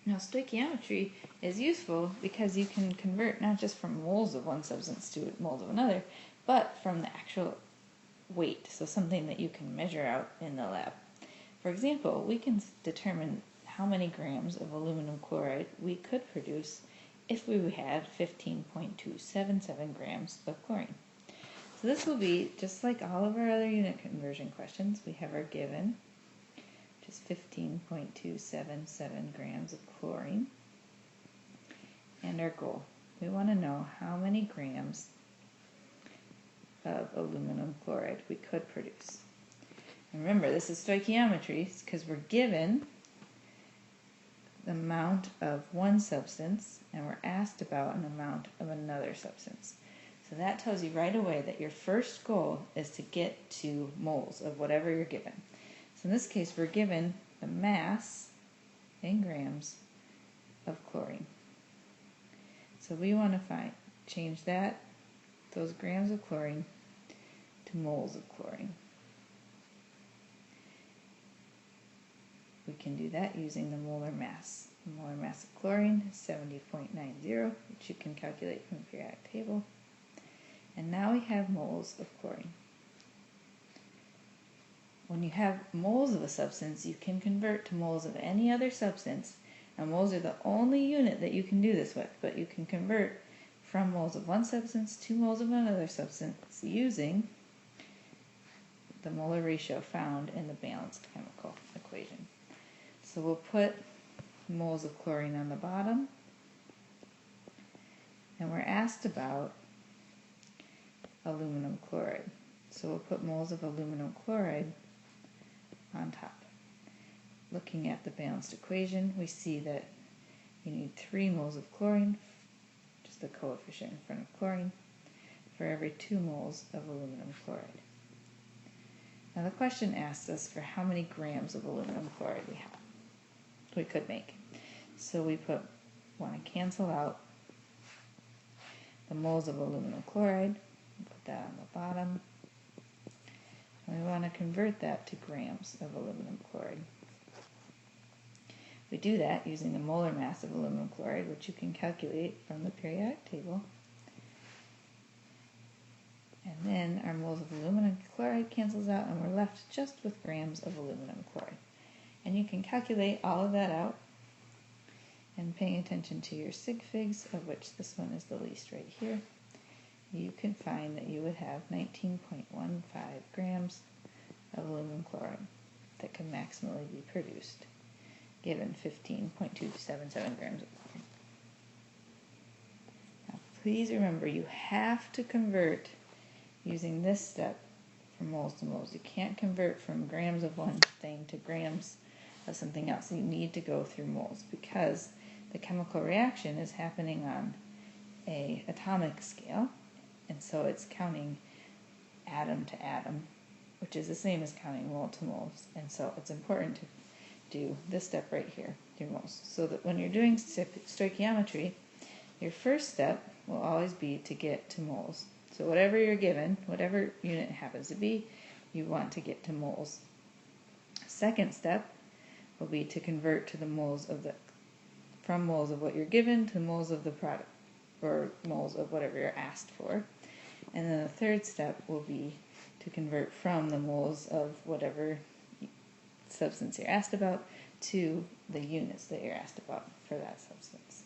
Now, stoichiometry is useful because you can convert not just from moles of one substance to moles of another, but from the actual weight, so something that you can measure out in the lab. For example, we can determine how many grams of aluminum chloride we could produce if we had 15.277 grams of chlorine. So this will be just like all of our other unit conversion questions. We have our given, which is 15.277 grams of chlorine, and our goal. We want to know how many grams of aluminum chloride we could produce. And remember, this is stoichiometry because we're given the amount of one substance and we're asked about an amount of another substance. So that tells you right away that your first goal is to get to moles of whatever you're given. So in this case, we're given the mass in grams of chlorine. So we want to change those grams of chlorine to moles of chlorine. We can do that using the molar mass. The molar mass of chlorine is 70.90, which you can calculate from the periodic table. And now we have moles of chlorine. When you have moles of a substance, you can convert to moles of any other substance, and moles are the only unit that you can do this with, but you can convert from moles of one substance to moles of another substance using the molar ratio found in the balanced chemical equation. So we'll put moles of chlorine on the bottom, and we're asked about aluminum chloride. So we'll put moles of aluminum chloride on top. Looking at the balanced equation, we see that you need 3 moles of chlorine, just the coefficient in front of chlorine, for every 2 moles of aluminum chloride. Now the question asks us for how many grams of aluminum chloride we could make. So we want to cancel out the moles of aluminum chloride, put that on the bottom, and we want to convert that to grams of aluminum chloride. We do that using the molar mass of aluminum chloride, which you can calculate from the periodic table. And then our moles of aluminum chloride cancels out, and we're left just with grams of aluminum chloride. And you can calculate all of that out, and paying attention to your sig figs, of which this one is the least right here, you can find that you would have 19.15 grams of aluminum chloride that can maximally be produced, given 15.277 grams of chlorine. Now, please remember, you have to convert using this step from moles to moles. You can't convert from grams of one thing to grams of something else. You need to go through moles because the chemical reaction is happening on an atomic scale, and so it's counting atom to atom, which is the same as counting mole to moles. And so it's important to do this step right here, do moles. So that when you're doing stoichiometry, your first step will always be to get to moles. So whatever you're given, whatever unit it happens to be, you want to get to moles. Second step will be to convert to the moles of from moles of what you're given to moles of the product, or moles of whatever you're asked for. And then the third step will be to convert from the moles of whatever substance you're asked about to the units that you're asked about for that substance.